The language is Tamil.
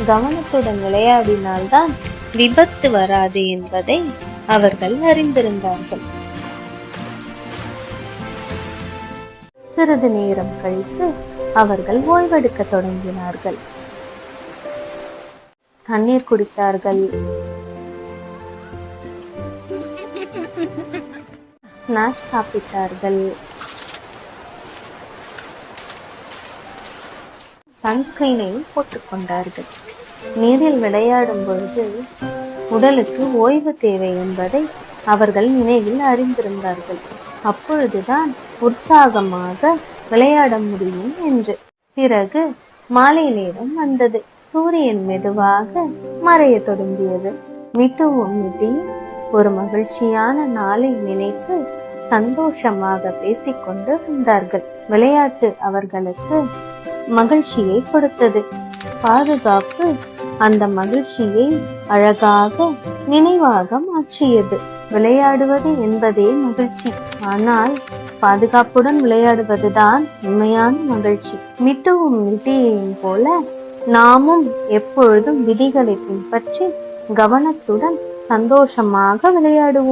கவனத்துடன் விளையாடினால்தான் விபத்து வராது என்பதை அவர்கள் அறிந்திருந்தார்கள். சிறிது நேரம் கழித்து அவர்கள் ஓய்வெடுக்க தொடங்கினார்கள். தண்ணீர் குடித்தார்கள், ஸ்நாக்ஸ் சாப்பிட்டார்கள், சன்ஸ்கிரீனையும் போட்டுக்கொண்டார்கள். நீரில் விளையாடும் பொழுது உடலுக்கு ஓய்வு தேவை என்பதை அவர்கள் நினைவில் அறிந்திருந்தார்கள். அப்பொழுதுதான் உற்சாகமாக விளையாட முடியும் என்று. பிறகு மாலை நேரம் வந்தது. சூரியன் மெதுவாக மறைய தொடங்கியது. மிட்டுவும் மிட்டியும் ஒரு மகிழ்ச்சியான நாளை நினைத்து சந்தோஷமாக பேசிக்கொண்டு வந்தார்கள். விளையாட்டு அவர்களுக்கு மகிழ்ச்சியை கொடுத்தது. பாதுகாப்பு அந்த மகிழ்ச்சியை அழகாக நினைவாக மாற்றியது. விளையாடுவது என்பதே மகிழ்ச்சி, ஆனால் பாதுகாப்புடன் விளையாடுவதுதான் உண்மையான மகிழ்ச்சி. மிட்டுவும் மிட்டியையும் போல நாமும் எப்பொழுதும் விதிகளை பின்பற்றி கவனத்துடன் சந்தோஷமாக விளையாடுவோம்.